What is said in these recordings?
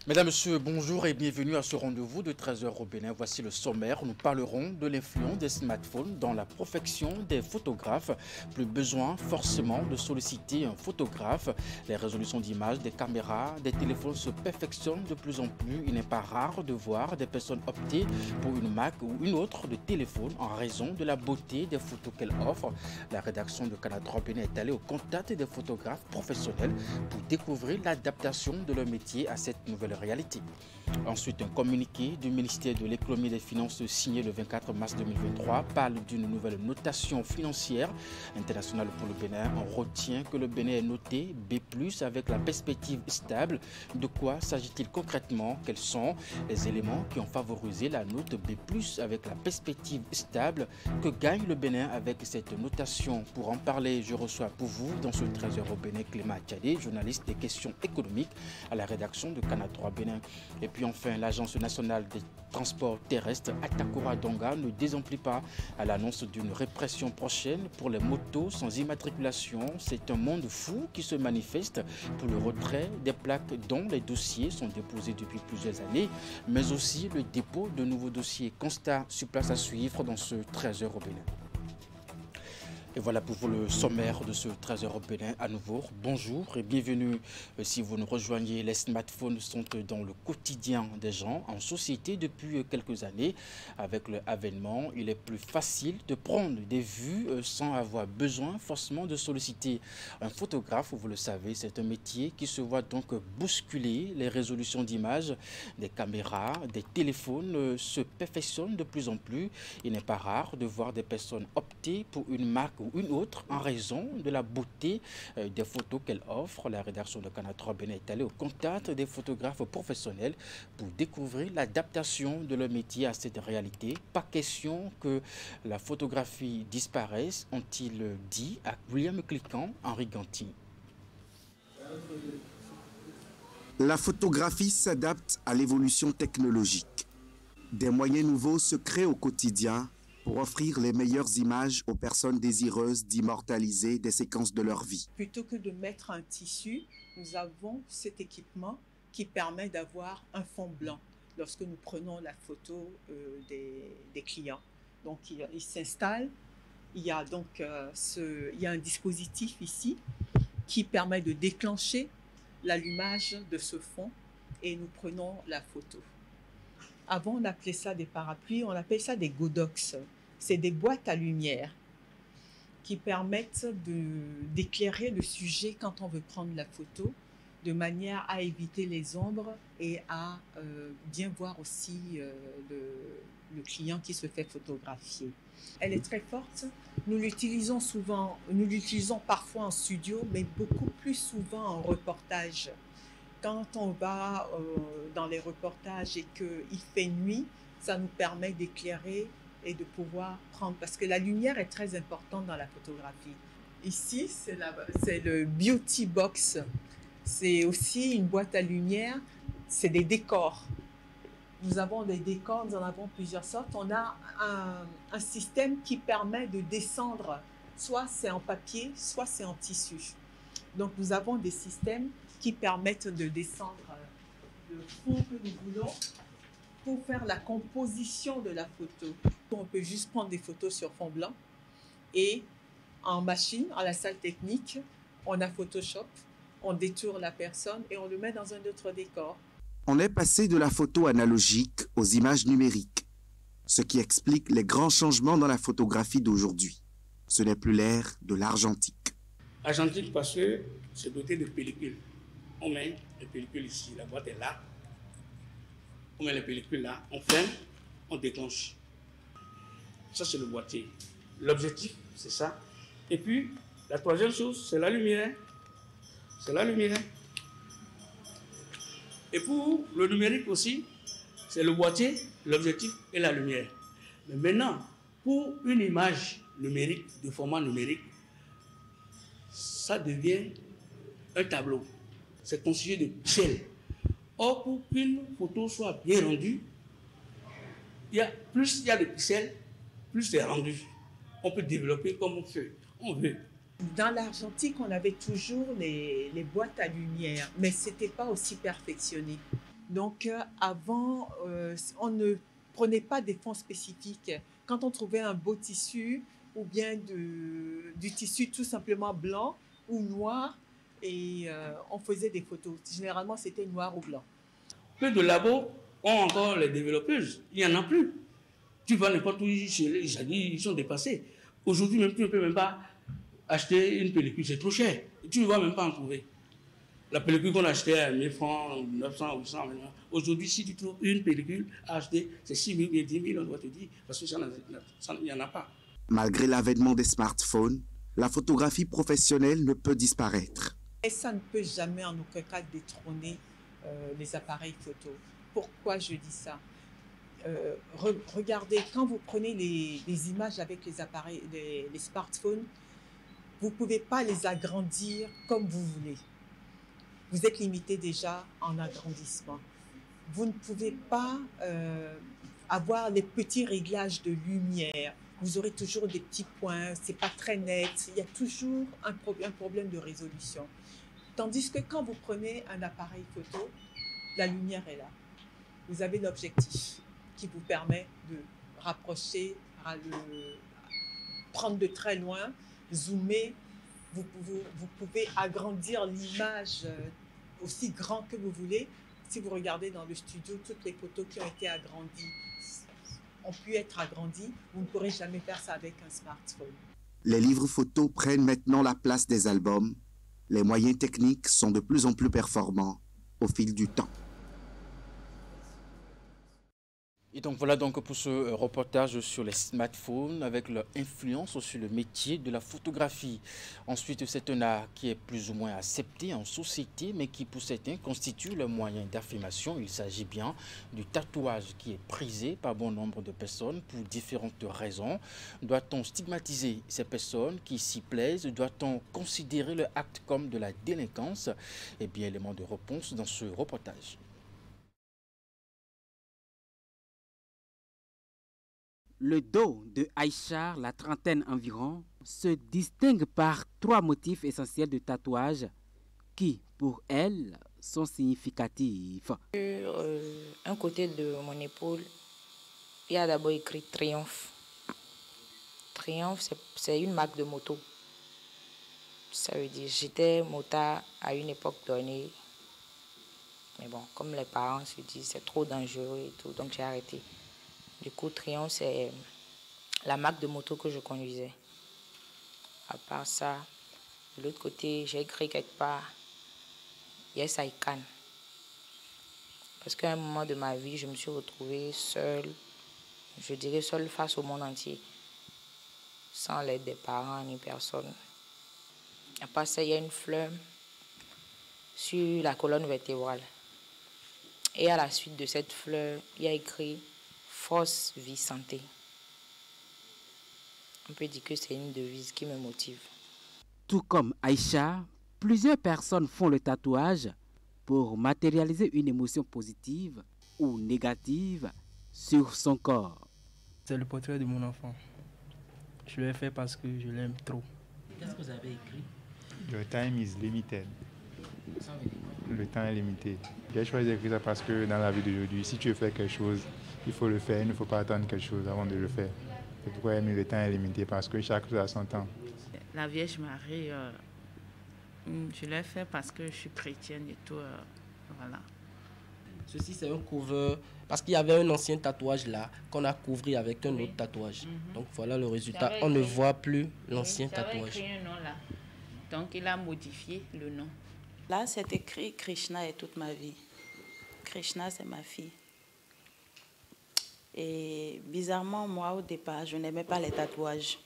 Mesdames, Messieurs, bonjour et bienvenue à ce rendez-vous de 13 heures au Bénin. Voici le sommaire. Nous parlerons de l'influence des smartphones dans la profession des photographes. Plus besoin forcément de solliciter un photographe. Les résolutions d'images, des caméras, des téléphones se perfectionnent de plus en plus. Il n'est pas rare de voir des personnes opter pour une marque ou une autre de téléphone en raison de la beauté des photos qu'elle offre. La rédaction de Canal 3 Bénin est allée au contact des photographes professionnels pour découvrir l'adaptation de leur métier à cette nouvelle réalité. Ensuite, un communiqué du ministère de l'économie et des finances signé le 24 mars 2023 parle d'une nouvelle notation financière internationale pour le Bénin. On retient que le Bénin est noté B+, avec la perspective stable. De quoi s'agit-il concrètement? Quels sont les éléments qui ont favorisé la note B+, avec la perspective stable? Que gagne le Bénin avec cette notation? Pour en parler, je reçois pour vous dans ce 13h au Bénin Clément Tchadé, journaliste des questions économiques à la rédaction de Canal 3 Bénin. Et puis enfin, l'Agence nationale des transports terrestres, Atakora Donga, ne désemplit pas à l'annonce d'une répression prochaine pour les motos sans immatriculation. C'est un monde fou qui se manifeste pour le retrait des plaques dont les dossiers sont déposés depuis plusieurs années, mais aussi le dépôt de nouveaux dossiers. Constat sur place à suivre dans ce 13h au Bénin. Et voilà pour vous le sommaire de ce 13h au Bénin. À nouveau, bonjour et bienvenue. Si vous nous rejoignez, les smartphones sont dans le quotidien des gens en société depuis quelques années. Avec le avènement, il est plus facile de prendre des vues sans avoir besoin forcément de solliciter un photographe. Vous le savez, c'est un métier qui se voit donc bousculer. Les résolutions d'images, des caméras, des téléphones se perfectionnent de plus en plus. Il n'est pas rare de voir des personnes opter pour une marque ou une autre en raison de la beauté des photos qu'elle offre. La rédaction de Canal 3 Bénin est allée au contact des photographes professionnels pour découvrir l'adaptation de leur métier à cette réalité. Pas question que la photographie disparaisse, ont-ils dit à William Cliquant, Henri Ganti. La photographie s'adapte à l'évolution technologique. Des moyens nouveaux se créent au quotidien pour offrir les meilleures images aux personnes désireuses d'immortaliser des séquences de leur vie. Plutôt que de mettre un tissu, nous avons cet équipement qui permet d'avoir un fond blanc lorsque nous prenons la photo des clients. Donc il s'installe, il y a donc il y a un dispositif ici qui permet de déclencher l'allumage de ce fond et nous prenons la photo. Avant, on appelait ça des parapluies, on appelle ça des godox. C'est des boîtes à lumière qui permettent d'éclairer le sujet quand on veut prendre la photo, de manière à éviter les ombres et à bien voir aussi le client qui se fait photographier. Elle est très forte. Nous l'utilisons souvent, nous l'utilisons parfois en studio, mais beaucoup plus souvent en reportage. Quand on va dans les reportages et qu'il fait nuit, ça nous permet d'éclairer et de pouvoir prendre, parce que la lumière est très importante dans la photographie. Ici, c'est le Beauty Box. C'est aussi une boîte à lumière, c'est des décors. Nous avons des décors, nous en avons plusieurs sortes. On a un système qui permet de descendre, soit c'est en papier, soit c'est en tissu. Donc nous avons des systèmes qui permettent de descendre le fond que nous voulons pour faire la composition de la photo. On peut juste prendre des photos sur fond blanc et en machine, à la salle technique, on a Photoshop, on détourne la personne et on le met dans un autre décor. On est passé de la photo analogique aux images numériques, ce qui explique les grands changements dans la photographie d'aujourd'hui. Ce n'est plus l'ère de l'argentique. Argentique parce que c'est doté de pellicules. On met les pellicules ici, la boîte est là. On met les pellicules là, on ferme, on déclenche. Ça, c'est le boîtier. L'objectif, c'est ça. Et puis, la troisième chose, c'est la lumière. C'est la lumière. Et pour le numérique aussi, c'est le boîtier, l'objectif et la lumière. Mais maintenant, pour une image numérique, de format numérique, ça devient un tableau. C'est constitué de pixels. Or, pour qu'une photo soit bien rendue, plus il y a de pixels, plus c'est rendu. On peut développer comme on veut. Dans l'argentique, on avait toujours les boîtes à lumière, mais ce n'était pas aussi perfectionné. Donc, avant, on ne prenait pas des fonds spécifiques. Quand on trouvait un beau tissu ou bien du tissu tout simplement blanc ou noir, et on faisait des photos. Généralement, c'était noir ou blanc. Peu de labos ont encore les développeuses. Il n'y en a plus. Tu vas n'importe où, ils sont dépassés. Aujourd'hui, même, tu ne peux même pas acheter une pellicule, c'est trop cher. Tu ne vas même pas en trouver. La pellicule qu'on achetait à 1000 francs, 900, 800, aujourd'hui, si tu trouves une pellicule à acheter, c'est 6 000, 10 000, on doit te dire, parce qu'il n'y en a pas. Malgré l'avènement des smartphones, la photographie professionnelle ne peut disparaître. Et ça ne peut jamais en aucun cas détrôner les appareils photo. Pourquoi je dis ça? Regardez, quand vous prenez les images avec les appareils, les smartphones, vous ne pouvez pas les agrandir comme vous voulez. Vous êtes limité déjà en agrandissement. Vous ne pouvez pas avoir les petits réglages de lumière. Vous aurez toujours des petits points, c'est pas très net. Il y a toujours un problème de résolution. Tandis que quand vous prenez un appareil photo, la lumière est là. Vous avez l'objectif qui vous permet de rapprocher, prendre de très loin, zoomer. Vous pouvez agrandir l'image aussi grand que vous voulez. Si vous regardez dans le studio, toutes les photos qui ont été agrandies ont pu être agrandies. Vous ne pourrez jamais faire ça avec un smartphone. Les livres photos prennent maintenant la place des albums. Les moyens techniques sont de plus en plus performants au fil du temps. Et donc voilà donc pour ce reportage sur les smartphones avec leur influence sur le métier de la photographie. Ensuite, c'est un art qui est plus ou moins accepté en société, mais qui pour certains constitue le moyen d'affirmation. Il s'agit bien du tatouage qui est prisé par bon nombre de personnes pour différentes raisons. Doit-on stigmatiser ces personnes qui s'y plaisent? Doit-on considérer le acte comme de la délinquance? Eh bien, élément de réponse dans ce reportage. Le dos de Aïcha, la trentaine environ, se distingue par 3 motifs essentiels de tatouage qui, pour elle, sont significatifs. Un côté de mon épaule, il y a d'abord écrit Triomphe. Triomphe, c'est une marque de moto. Ça veut dire j'étais motard à une époque donnée. Mais bon, comme les parents se disent c'est trop dangereux et tout, donc j'ai arrêté. Du coup, Triomphe, c'est la marque de moto que je conduisais. À part ça, de l'autre côté, j'ai écrit quelque part Yes, I can. Parce qu'à un moment de ma vie, je me suis retrouvée seule, je dirais seule face au monde entier, sans l'aide des parents ni personne. À part ça, il y a une fleur sur la colonne vertébrale. Et à la suite de cette fleur, il y a écrit Force, vie, santé. On peut dire que c'est une devise qui me motive. Tout comme Aïcha, plusieurs personnes font le tatouage pour matérialiser une émotion positive ou négative sur son corps. C'est le portrait de mon enfant. Je l'ai fait parce que je l'aime trop. Qu'est-ce que vous avez écrit? Your time is limited. Le temps est limité. J'ai choisi d'écrire ça parce que dans la vie d'aujourd'hui, si tu veux faire quelque chose, il faut le faire. Il ne faut pas attendre quelque chose avant de le faire. C'est pourquoi le temps est limité, parce que chaque chose a son temps. La Vierge Marie, je l'ai fait parce que je suis chrétienne et tout. Voilà. Ceci, c'est un cover, parce qu'il y avait un ancien tatouage là, qu'on a couvert avec un autre tatouage. Donc voilà le résultat. On ne voit plus l'ancien tatouage. Écrit un nom là. Donc il a modifié le nom. Là, c'est écrit Krishna est toute ma vie. Krishna, c'est ma fille. Et bizarrement, moi, au départ, je n'aimais pas les tatouages.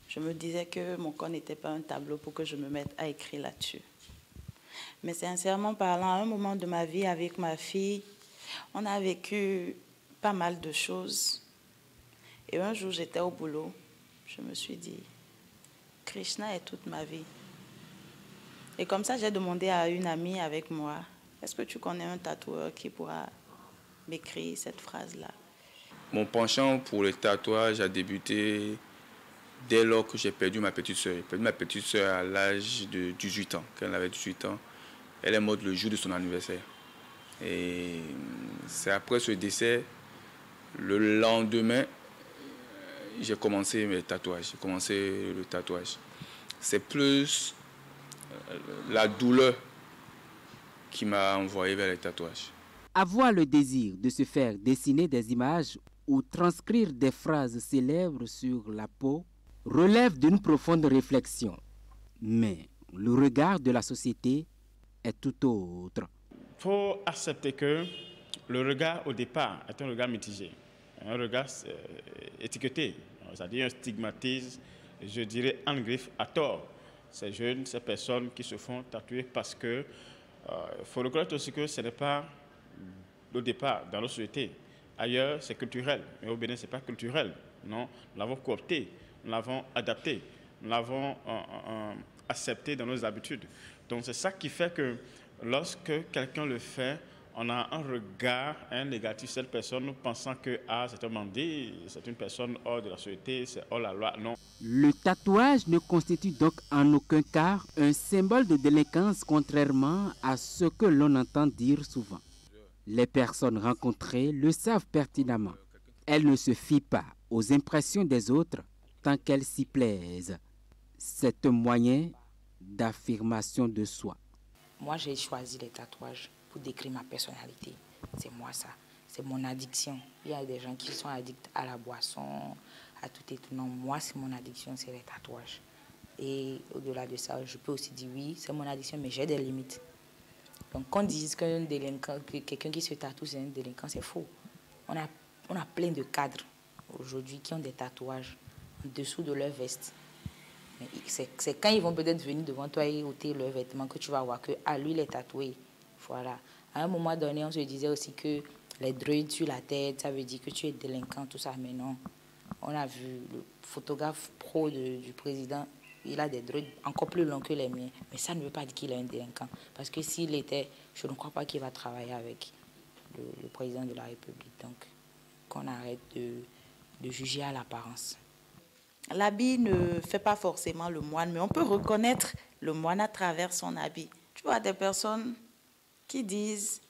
Je me disais que mon corps n'était pas un tableau pour que je me mette à écrire là-dessus. Mais sincèrement parlant, à un moment de ma vie avec ma fille, on a vécu pas mal de choses. Et un jour, j'étais au boulot. Je me suis dit, Krishna est toute ma vie. Et comme ça, j'ai demandé à une amie avec moi, est-ce que tu connais un tatoueur qui pourra m'écrire cette phrase-là? Mon penchant pour le tatouage a débuté dès lors que j'ai perdu ma petite sœur. J'ai perdu ma petite sœur à l'âge de 18 ans. Quand elle avait 18 ans, elle est morte le jour de son anniversaire. Et c'est après ce décès, le lendemain, j'ai commencé mes tatouages. J'ai commencé le tatouage. C'est plus la douleur qui m'a envoyé vers les tatouages. Avoir le désir de se faire dessiner des images ou transcrire des phrases célèbres sur la peau relève d'une profonde réflexion. Mais le regard de la société est tout autre. Il faut accepter que le regard au départ est un regard mitigé, un regard étiqueté, c'est-à-dire un stigmatisme, je dirais en griffe à tort. Ces jeunes, ces personnes qui se font tatouer parce que il faut reconnaître aussi que ce n'est pas le départ dans la société. Ailleurs, c'est culturel, mais au Bénin, ce n'est pas culturel. Non, nous l'avons coopté, nous l'avons adapté, nous l'avons accepté dans nos habitudes. Donc c'est ça qui fait que lorsque quelqu'un le fait, on a un regard négatif sur cette personne, pensant que c'est un bandit, c'est une personne hors de la société, c'est hors la loi. Non. Le tatouage ne constitue donc en aucun cas un symbole de délinquance, contrairement à ce que l'on entend dire souvent. Les personnes rencontrées le savent pertinemment. Elles ne se fient pas aux impressions des autres tant qu'elles s'y plaisent. C'est un moyen d'affirmation de soi. Moi, j'ai choisi les tatouages pour décrire ma personnalité. C'est moi ça. C'est mon addiction. Il y a des gens qui sont addicts à la boisson, à tout et tout. Non, moi, c'est mon addiction, c'est les tatouages. Et au-delà de ça, je peux aussi dire oui, c'est mon addiction, mais j'ai des limites. Donc, quand on dit qu'un délinquant, que quelqu'un qui se tatoue, c'est un délinquant, c'est faux. On a plein de cadres aujourd'hui qui ont des tatouages en dessous de leur veste. C'est quand ils vont peut-être venir devant toi et ôter leurs vêtements que tu vas voir que lui, il est tatoué. Voilà. À un moment donné, on se disait aussi que les druides sur la tête, ça veut dire que tu es délinquant, tout ça. Mais non. On a vu le photographe pro du président, il a des druides encore plus longs que les miens. Mais ça ne veut pas dire qu'il est un délinquant. Parce que s'il était, je ne crois pas qu'il va travailler avec le président de la République. Donc, qu'on arrête de juger à l'apparence. L'habit ne fait pas forcément le moine, mais on peut reconnaître le moine à travers son habit. Tu vois des personnes qui disent,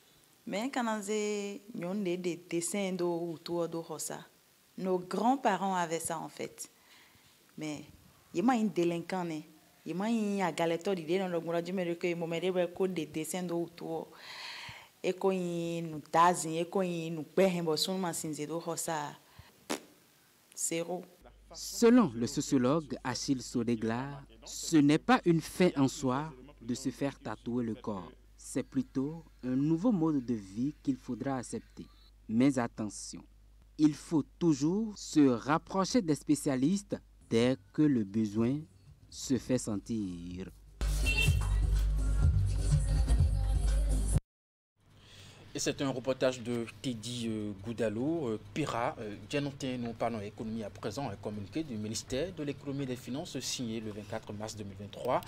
mais quand on a des dessins autour de ça, nos grands-parents avaient ça en fait. Mais il y a un délinquant, il y a un galeton d'idées dans le monde, il y a des dessins autour. Et quand il nous tasse, et quand il nous perd, zéro. Selon le sociologue Achille Sodeglar, ce n'est pas une fin en soi de se faire tatouer le corps. C'est plutôt un nouveau mode de vie qu'il faudra accepter. Mais attention, il faut toujours se rapprocher des spécialistes dès que le besoin se fait sentir. Et c'est un reportage de Teddy Goudalo. Pira, nous parlons économie à présent. Un communiqué du ministère de l'économie et des finances signé le 24 mars 2023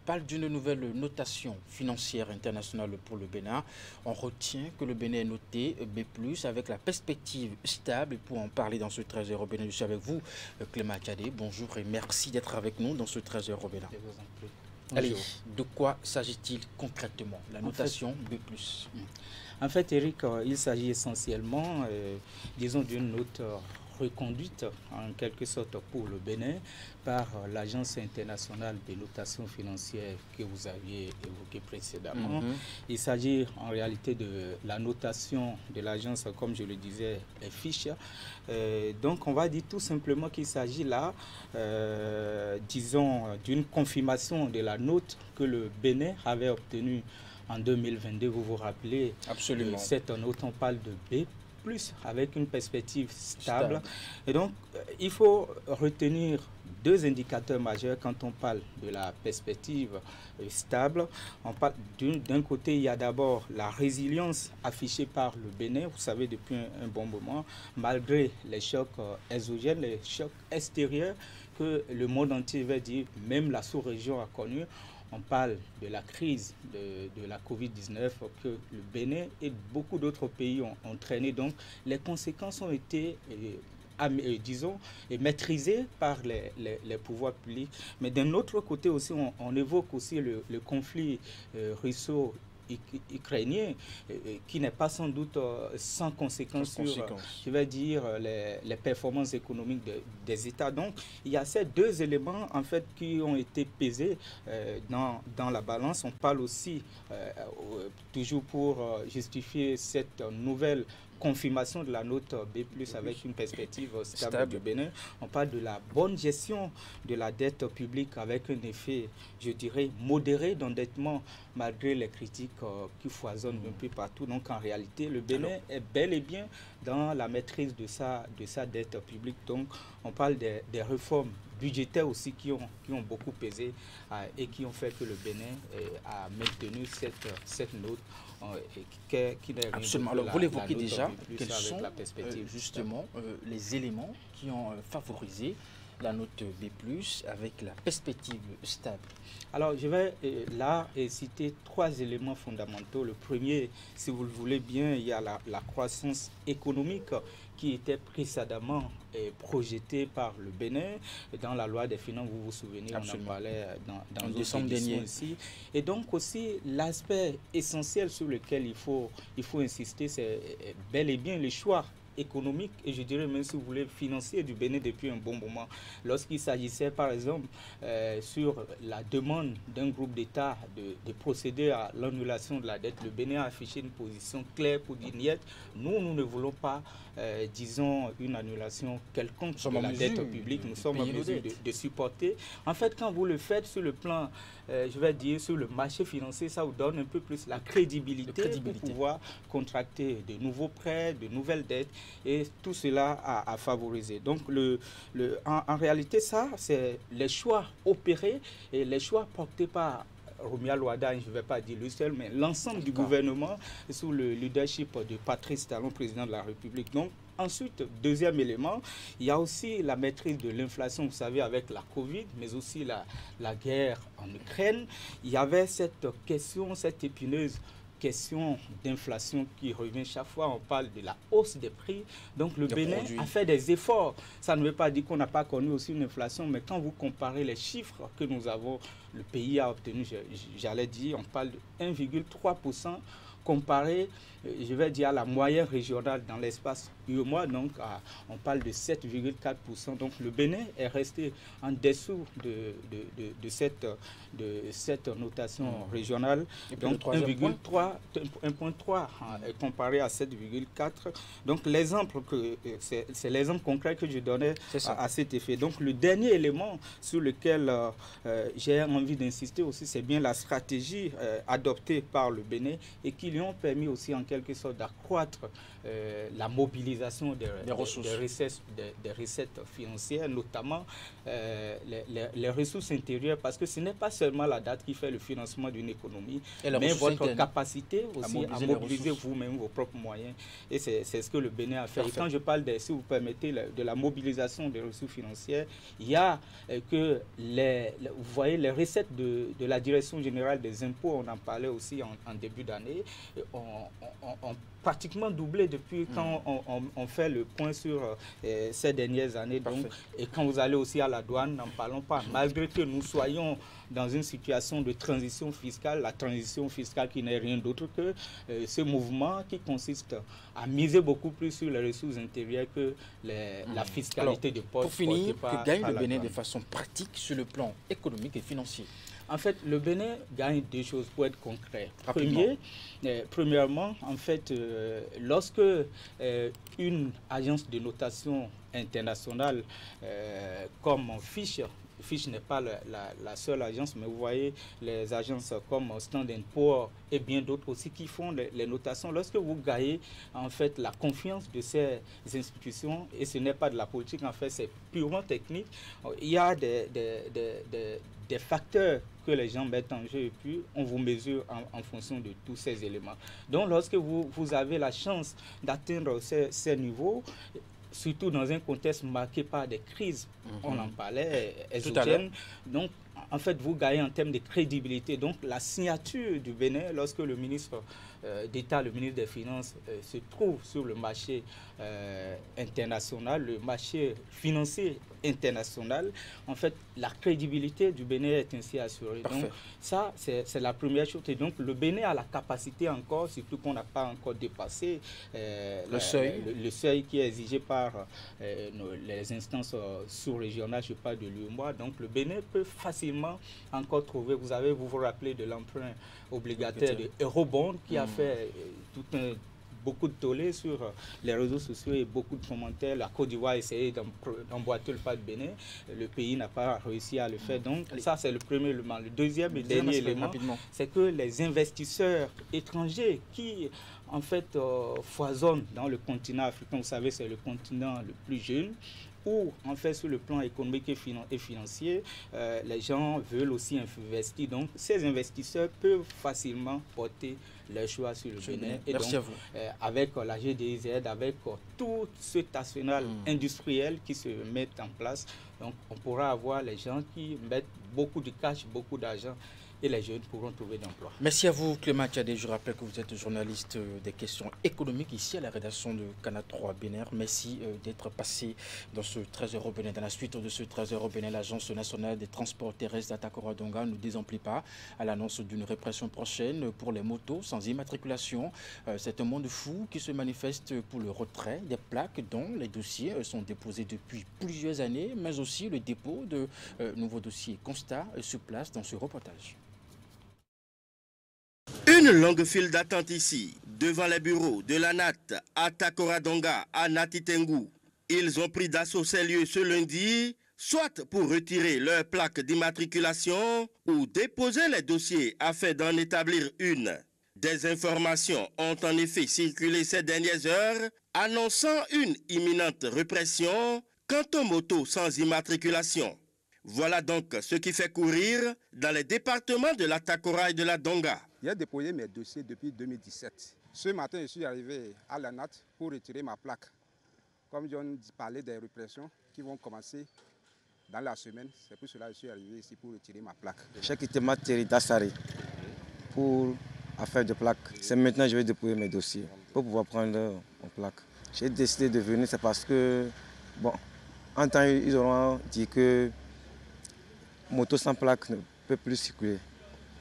parle d'une nouvelle notation financière internationale pour le Bénin. On retient que le Bénin est noté B+, avec la perspective stable. Et pour en parler dans ce 13h au Bénin, je suis avec vous, Clément Kadé. Bonjour et merci d'être avec nous dans ce 13h au Bénin. Allez, de quoi s'agit-il concrètement, la notation B+? En fait, Eric, il s'agit essentiellement, disons, d'une note reconduite, en quelque sorte, pour le Bénin, par l'Agence internationale des notations financières que vous aviez évoquée précédemment. Il s'agit en réalité de la notation de l'agence, comme je le disais, Fiche. Donc, on va dire tout simplement qu'il s'agit là, disons, d'une confirmation de la note que le Bénin avait obtenue en 2022, vous vous rappelez. Absolument. Cette note, on parle de B+, avec une perspective stable. Et donc, il faut retenir deux indicateurs majeurs quand on parle de la perspective stable. On parle d'un côté, il y a d'abord la résilience affichée par le Bénin, vous savez, depuis un bon moment, malgré les chocs exogènes, les chocs extérieurs que le monde entier va dire, même la sous-région a connu. On parle de la crise de la Covid-19 que le Bénin et beaucoup d'autres pays ont traîné. Donc, les conséquences ont été, disons, maîtrisées par les pouvoirs publics. Mais d'un autre côté aussi, on évoque aussi le conflit ukrainien, qui n'est pas sans doute sans conséquence sur, je vais dire, les performances économiques des États. Donc, il y a ces deux éléments, en fait, qui ont été pesés dans la balance. On parle aussi, toujours pour justifier cette nouvelle confirmation de la note B+, avec une perspective stable du Bénin. On parle de la bonne gestion de la dette publique avec un effet, je dirais, modéré d'endettement malgré les critiques qui foisonnent un peu partout. Donc en réalité, le Bénin est bel et bien dans la maîtrise de sa dette publique. Donc on parle des réformes budgétaires aussi qui ont beaucoup pesé et qui ont fait que le Bénin a maintenu cette note qui n'est absolument. Alors vous l'évoquez déjà, quels sont justement les éléments qui ont favorisé la note B+, avec la perspective stable? Alors, je vais là citer trois éléments fondamentaux. Le premier, si vous le voulez bien, il y a la croissance économique qui était précédemment projetée par le Bénin dans la loi des finances, vous vous souvenez, absolument. On en parlait dans décembre dernier ici. Et donc aussi, l'aspect essentiel sur lequel il faut insister, c'est bel et bien les choix économique et je dirais même si vous voulez financier du Bénin depuis un bon moment. Lorsqu'il s'agissait par exemple sur la demande d'un groupe d'États de procéder à l'annulation de la dette, le Bénin a affiché une position claire pour dire niet, nous ne voulons pas disons une annulation quelconque de la dette publique, nous sommes en mesure de supporter. En fait, quand vous le faites sur le plan, je vais dire sur le marché financier, ça vous donne un peu plus la crédibilité. Pour pouvoir contracter de nouveaux prêts, de nouvelles dettes. Et tout cela a favorisé. Donc, en réalité, ça, c'est les choix opérés et les choix portés par Romia Loada, je ne vais pas dire le seul, mais l'ensemble du gouvernement sous le leadership de Patrice Talon, président de la République. Donc, ensuite, deuxième élément, il y a aussi la maîtrise de l'inflation, vous savez, avec la Covid, mais aussi la guerre en Ukraine. Il y avait cette question, cette épineuse question d'inflation qui revient chaque fois. On parle de la hausse des prix. Donc le Bénin a fait des efforts. Ça ne veut pas dire qu'on n'a pas connu aussi une inflation, mais quand vous comparez les chiffres que nous avons, le pays a obtenu, j'allais dire, on parle de 1,3% comparé, je vais dire, à la moyenne régionale dans l'espace UEMOA, donc on parle de 7,4%. Donc le Bénin est resté en dessous de cette notation régionale. Donc 1,3 comparé à 7,4. Donc l'exemple, c'est l'exemple concret que je donnais à cet effet. Donc le dernier élément sur lequel j'ai envie d'insister aussi, c'est bien la stratégie adoptée par le Bénin et qui lui ont permis aussi en quelque sorte d'accroître la mobilisation des recettes financières, notamment les ressources intérieures, parce que ce n'est pas seulement la date qui fait le financement d'une économie, mais votre capacité aussi à mobiliser vous-même vos propres moyens. Et c'est ce que le Bénin a fait. Et quand je parle, si vous permettez, de la mobilisation des ressources financières, il y a que vous voyez les recettes de la Direction générale des impôts, on en parlait aussi en début d'année, ont pratiquement doublé depuis quand on fait le point sur ces dernières années. Donc, et quand vous allez aussi à la douane, n'en parlons pas. Malgré que nous soyons dans une situation de transition fiscale, la transition fiscale qui n'est rien d'autre que ce mouvement qui consiste à miser beaucoup plus sur les ressources intérieures que la fiscalité de poste. Pour finir, que gagne le Bénin de façon pratique sur le plan économique et financier? En fait, le Bénin gagne deux choses pour être concret. Premièrement, en fait, lorsque une agence de notation internationale comme Fitch n'est pas la seule agence, mais vous voyez les agences comme Standard & Poor's et bien d'autres aussi qui font les notations. Lorsque vous gagnez en fait la confiance de ces institutions, et ce n'est pas de la politique, en fait c'est purement technique, il y a des facteurs que les gens mettent en jeu et puis on vous mesure en fonction de tous ces éléments. Donc lorsque vous avez la chance d'atteindre ces niveaux, surtout dans un contexte marqué par des crises, on en parlait, exogènes. Donc, en fait, vous gagnez en termes de crédibilité. Donc, la signature du Bénin, lorsque le ministre d'État, le ministre des Finances, se trouve sur le marché international, le marché financier international, en fait, la crédibilité du Bénin est ainsi assurée. Parfait. Donc, ça, c'est la première chose. Et donc, le Bénin a la capacité encore, surtout qu'on n'a pas encore dépassé le seuil qui est exigé par les instances sous-régionales, je parle de l'UEMOA. Donc, le Bénin peut facilement encore trouver, vous vous rappelez de l'emprunt obligataire de Eurobond qui a fait beaucoup de tollé sur les réseaux sociaux et beaucoup de commentaires. La Côte d'Ivoire a essayé d'emboîter le pas de Bénin. Le pays n'a pas réussi à le faire. Donc ça, c'est le premier élément. Le deuxième et dernier élément, c'est que les investisseurs étrangers qui, en fait, foisonnent dans le continent africain, vous savez, c'est le continent le plus jeune, où, en fait, sur le plan économique et financier, les gens veulent aussi investir. Donc, ces investisseurs peuvent facilement porter leur choix sur le Bénin. Et merci donc, à vous. avec la GDIZ, avec tout cet arsenal industriel qui se met en place, donc on pourra avoir les gens qui mettent beaucoup de cash, beaucoup d'argent, et les jeunes pourront trouver d'emploi. Merci à vous, Clément Tchadé. Je rappelle que vous êtes journaliste des questions économiques ici à la rédaction de Canal 3 Bénin. Merci d'être passé dans ce 13h au Bénin. Dans la suite de ce 13h au Bénin, l'Agence nationale des transports terrestres d'Atakora-Donga ne désemplit pas à l'annonce d'une répression prochaine pour les motos sans immatriculation. C'est un monde fou qui se manifeste pour le retrait des plaques dont les dossiers sont déposés depuis plusieurs années, mais aussi le dépôt de nouveaux dossiers. Constat sur place dans ce reportage. Une longue file d'attente ici, devant les bureaux de l'ANAT à Takora-Donga, à Natitengu. Ils ont pris d'assaut ces lieux ce lundi, soit pour retirer leur plaque d'immatriculation ou déposer les dossiers afin d'en établir une. Des informations ont en effet circulé ces dernières heures, annonçant une imminente répression quant aux motos sans immatriculation. Voilà donc ce qui fait courir dans les départements de la Takora et de la Donga. J'ai déposé mes dossiers depuis 2017. Ce matin, je suis arrivé à l'ANAT pour retirer ma plaque. Comme John parlait des répressions qui vont commencer dans la semaine, c'est pour cela que je suis arrivé ici pour retirer ma plaque. J'ai quitté ma territoire pour affaire de plaque. C'est maintenant que je vais déposer mes dossiers pour pouvoir prendre mon plaque. J'ai décidé de venir, c'est parce que, bon, en temps, ils auront dit que moto sans plaque ne peut plus circuler.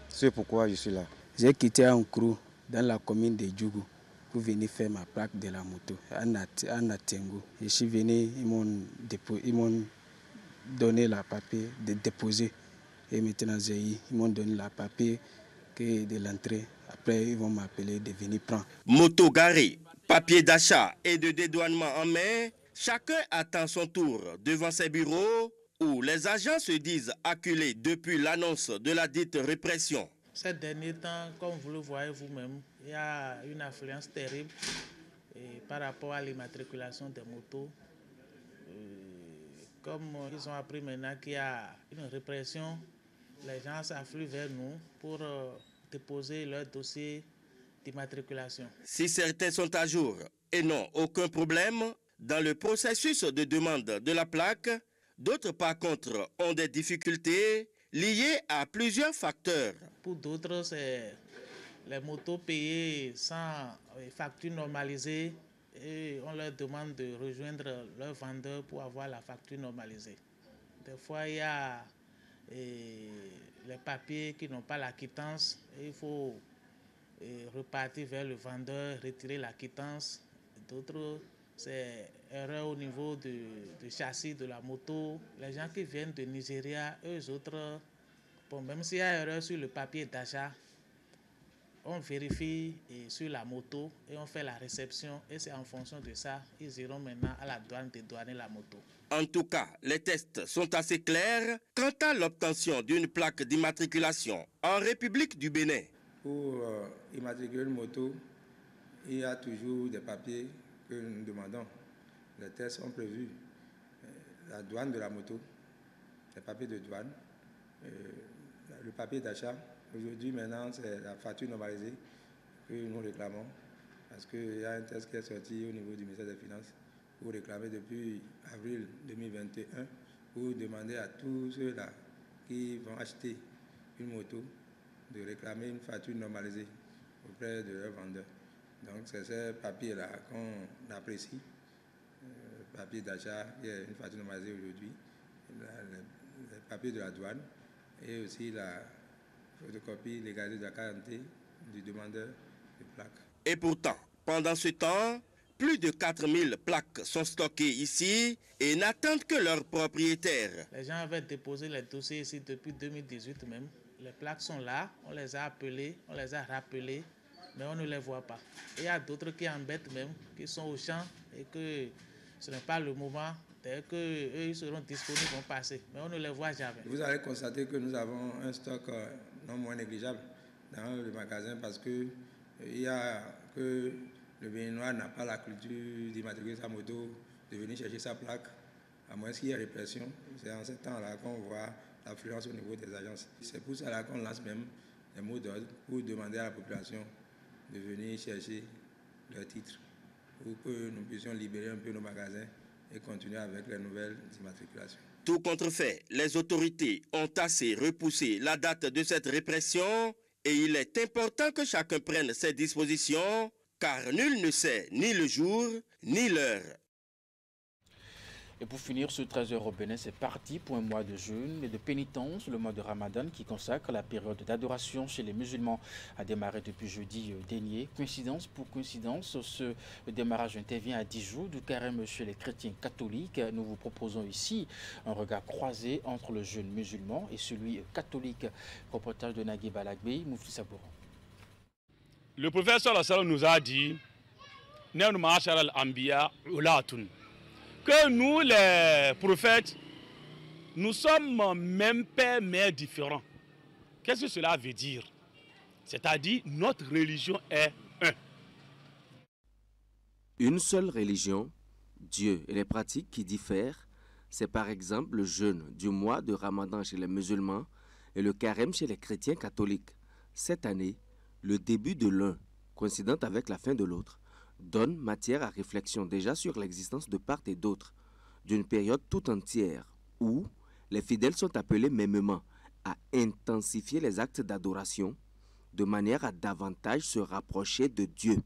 C'est pourquoi je suis là. J'ai quitté Ankrou dans la commune de Djougou pour venir faire ma plaque de la moto à Natengu. Je suis venu, ils m'ont donné la papier de déposer. Et maintenant, ils m'ont donné la papier de l'entrée. Après, ils vont m'appeler de venir prendre. Moto garée, papier d'achat et de dédouanement en main, chacun attend son tour devant ses bureaux où les agents se disent acculés depuis l'annonce de la dite répression. Ces derniers temps, comme vous le voyez vous-même, il y a une affluence terrible par rapport à l'immatriculation des motos. Comme ils ont appris maintenant qu'il y a une répression, les gens s'affluent vers nous pour déposer leur dossier d'immatriculation. Si certains sont à jour et n'ont aucun problème dans le processus de demande de la plaque, d'autres par contre ont des difficultés liées à plusieurs facteurs. Pour d'autres, c'est les motos payées sans facture normalisée et on leur demande de rejoindre leur vendeur pour avoir la facture normalisée. Des fois, il y a les papiers qui n'ont pas la quittance et il faut repartir vers le vendeur, retirer la quittance. D'autres, c'est erreur au niveau du châssis de la moto. Les gens qui viennent de Nigeria, eux autres, bon, même s'il y a erreur sur le papier d'achat, on vérifie sur la moto et on fait la réception. Et c'est en fonction de ça, ils iront maintenant à la douane dédouaner la moto. En tout cas, les tests sont assez clairs quant à l'obtention d'une plaque d'immatriculation en République du Bénin. Pour immatriculer une moto, il y a toujours des papiers que nous demandons. Les tests sont prévus. La douane de la moto, les papiers de douane, le papier d'achat. Aujourd'hui, maintenant, c'est la facture normalisée que nous réclamons. Parce qu'il y a un test qui est sorti au niveau du ministère des Finances pour réclamer depuis avril 2021 pour demander à tous ceux-là qui vont acheter une moto de réclamer une facture normalisée auprès de leurs vendeurs. Donc c'est ce papier-là qu'on apprécie, papier d'achat, qui est une facture normalisée aujourd'hui, les papiers de la douane et aussi la photocopie légalisée de la carte d'identité du demandeur de plaque. Et pourtant, pendant ce temps, plus de 4000 plaques sont stockées ici et n'attendent que leur propriétaire. Les gens avaient déposé les dossiers ici depuis 2018 même. Les plaques sont là, on les a appelées, on les a rappelées, mais on ne les voit pas. Et il y a d'autres qui embêtent même, qui sont au champ et que ce n'est pas le moment. Dès qu'eux seront disponibles, ils vont passer, mais on ne les voit jamais. Vous allez constater que nous avons un stock non moins négligeable dans le magasin parce que il y a que le Béninois n'a pas la culture d'immatriculer sa moto, de venir chercher sa plaque, à moins qu'il y ait répression. C'est en ce temps-là qu'on voit l'affluence au niveau des agences. C'est pour cela qu'on lance même des mots d'ordre pour demander à la population de venir chercher leur titre pour que nous puissions libérer un peu nos magasins et continuer avec les nouvelles immatriculations. Tout contrefait, les autorités ont assez repoussé la date de cette répression et il est important que chacun prenne ses dispositions car nul ne sait ni le jour ni l'heure. Et pour finir, ce 13h au Bénin, c'est parti pour un mois de jeûne et de pénitence. Le mois de Ramadan qui consacre la période d'adoration chez les musulmans a démarré depuis jeudi dernier. Coïncidence pour coïncidence, ce démarrage intervient à 10 jours du carême chez les chrétiens catholiques. Nous vous proposons ici un regard croisé entre le jeûne musulman et celui catholique. Reportage de Nagui Balagbe, Moufti Sabouran. Le prophète sallallahu alayhi wa sallam nous a dit que nous, les prophètes, nous sommes même pères, mères différents. Qu'est-ce que cela veut dire? C'est-à-dire, notre religion est un. Une seule religion, Dieu, et les pratiques qui diffèrent, c'est par exemple le jeûne du mois de Ramadan chez les musulmans et le carême chez les chrétiens catholiques. Cette année, le début de l'un, coïncident avec la fin de l'autre, donne matière à réflexion déjà sur l'existence de part et d'autre d'une période tout entière où les fidèles sont appelés mêmement à intensifier les actes d'adoration de manière à davantage se rapprocher de Dieu.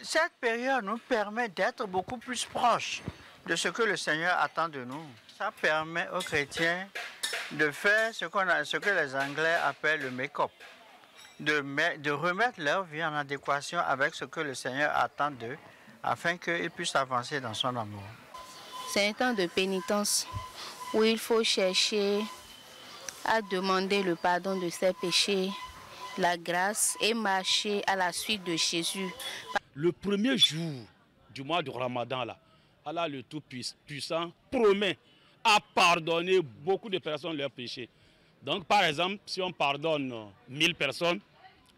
Cette période nous permet d'être beaucoup plus proches de ce que le Seigneur attend de nous. Ça permet aux chrétiens de faire ce que les Anglais appellent le make-up. De remettre leur vie en adéquation avec ce que le Seigneur attend d'eux, afin qu'ils puissent avancer dans son amour. C'est un temps de pénitence où il faut chercher à demander le pardon de ses péchés, la grâce et marcher à la suite de Jésus. Le premier jour du mois de Ramadan, là, Allah le Tout-Puissant promet à pardonner beaucoup de personnes leurs péchés. Donc par exemple, si on pardonne 1000 personnes,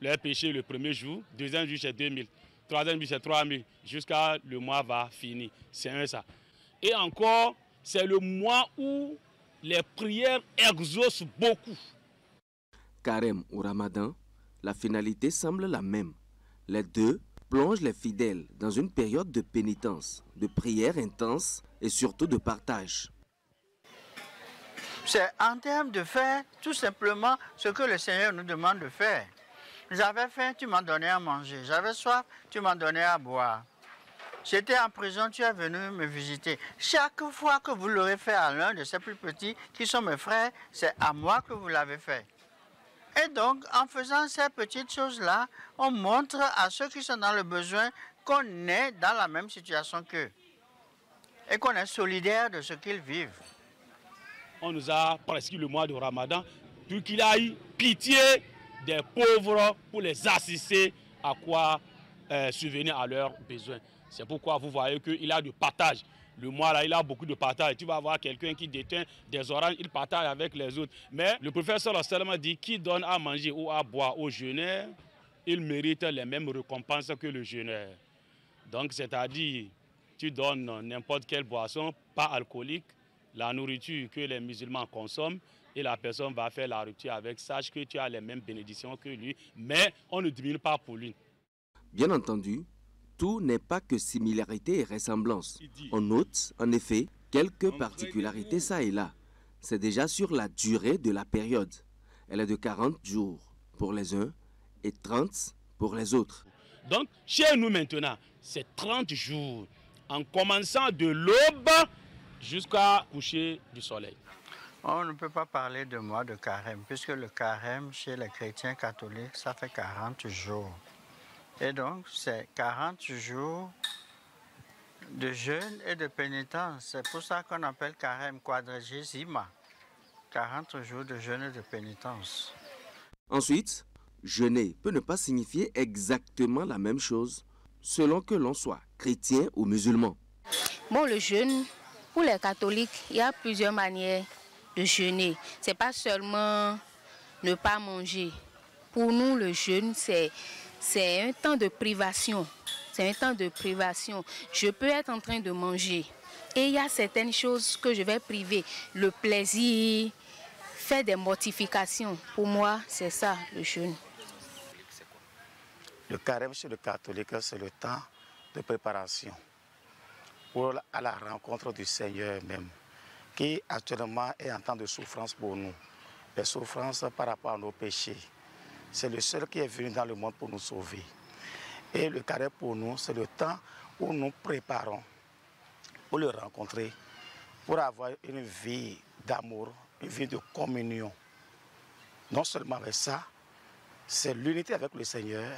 leur péché le premier jour, deuxième jour c'est 2000, troisième jour c'est 3000, jusqu'à le mois va finir. C'est ça. Et encore, c'est le mois où les prières exaucent beaucoup. Carême ou Ramadan, la finalité semble la même. Les deux plongent les fidèles dans une période de pénitence, de prière intense et surtout de partage. C'est en termes de faire tout simplement ce que le Seigneur nous demande de faire. J'avais faim, tu m'as donné à manger. J'avais soif, tu m'as donné à boire. J'étais en prison, tu es venu me visiter. Chaque fois que vous l'aurez fait à l'un de ces plus petits, qui sont mes frères, c'est à moi que vous l'avez fait. Et donc, en faisant ces petites choses-là, on montre à ceux qui sont dans le besoin qu'on est dans la même situation qu'eux. Et qu'on est solidaire de ce qu'ils vivent. On nous a prescrit le mois de Ramadan pour qu'il ait pitié des pauvres pour les assister à quoi subvenir à leurs besoins. C'est pourquoi vous voyez qu'il a du partage. Le mois là, il a beaucoup de partage. Tu vas voir quelqu'un qui détient des oranges, il partage avec les autres. Mais le prophète sallallahu alayhi wa sallam dit qui donne à manger ou à boire aux jeûneurs, il mérite les mêmes récompenses que le jeûneur. Donc c'est-à-dire, tu donnes n'importe quelle boisson, pas alcoolique, la nourriture que les musulmans consomment, et la personne va faire la rupture avec. Sache que tu as les mêmes bénédictions que lui, mais on ne diminue pas pour lui. Bien entendu, tout n'est pas que similarité et ressemblance. On note, en effet, quelques particularités ça et là. C'est déjà sur la durée de la période. Elle est de 40 jours pour les uns et 30 pour les autres. Donc, chez nous maintenant, c'est 30 jours. En commençant de l'aube jusqu'à coucher du soleil. On ne peut pas parler de mois de carême, puisque le carême chez les chrétiens catholiques, ça fait 40 jours. Et donc, c'est 40 jours de jeûne et de pénitence. C'est pour ça qu'on appelle carême quadragesima. 40 jours de jeûne et de pénitence. Ensuite, jeûner peut ne pas signifier exactement la même chose, selon que l'on soit chrétien ou musulman. Bon, le jeûne, pour les catholiques, il y a plusieurs manières de jeûner. Ce n'est pas seulement ne pas manger. Pour nous, le jeûne, c'est un temps de privation. C'est un temps de privation. Je peux être en train de manger et il y a certaines choses que je vais priver. Le plaisir, faire des mortifications. Pour moi, c'est ça, le jeûne. Le carême chez le catholique, c'est le temps de préparation à la rencontre du Seigneur même, qui actuellement est en temps de souffrance pour nous. Les souffrances par rapport à nos péchés. C'est le seul qui est venu dans le monde pour nous sauver. Et le carême pour nous, c'est le temps où nous préparons pour le rencontrer, pour avoir une vie d'amour, une vie de communion. Non seulement avec ça, c'est l'unité avec le Seigneur,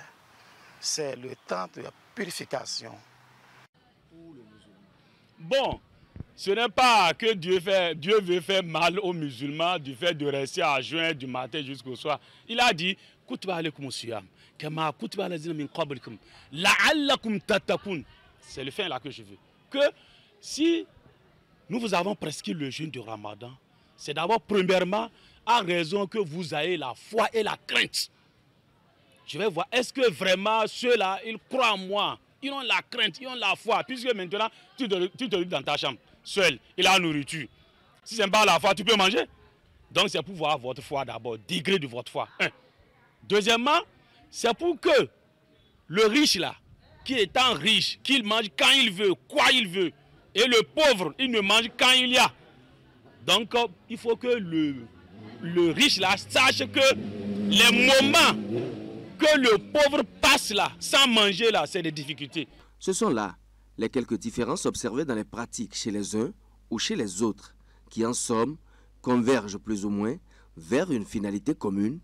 c'est le temps de la purification. Bon, ce n'est pas que Dieu veut faire mal aux musulmans du fait de rester à jeûner du matin jusqu'au soir. Il a dit, c'est le fin là que je veux. Que si nous vous avons prescrit le jeûne du Ramadan, c'est d'abord premièrement à raison que vous ayez la foi et la crainte. Je vais voir, est-ce que vraiment ceux-là, ils croient en moi? Ils ont la crainte, ils ont la foi, puisque maintenant, tu te lis dans ta chambre, seul, il a la nourriture. Si ce n'est pas la foi, tu peux manger. Donc c'est pour voir votre foi d'abord, degré de votre foi. Un. Deuxièmement, c'est pour que le riche là, qui étant riche, qu'il mange quand il veut, quoi il veut, et le pauvre, il ne mange quand il y a. Donc il faut que le riche là sache que les moments que le pauvre passe là, sans manger là, c'est des difficultés. Ce sont là les quelques différences observées dans les pratiques chez les uns ou chez les autres, qui en somme convergent plus ou moins vers une finalité commune: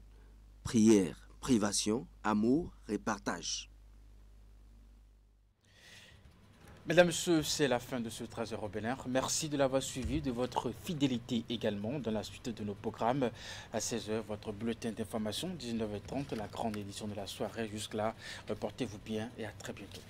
prière, privation, amour et partage. Mesdames, Messieurs, c'est la fin de ce 13h au Bénin. Merci de l'avoir suivi, de votre fidélité également dans la suite de nos programmes. À 16h, votre bulletin d'information, 19h30, la grande édition de la soirée. Jusque-là, portez-vous bien et à très bientôt.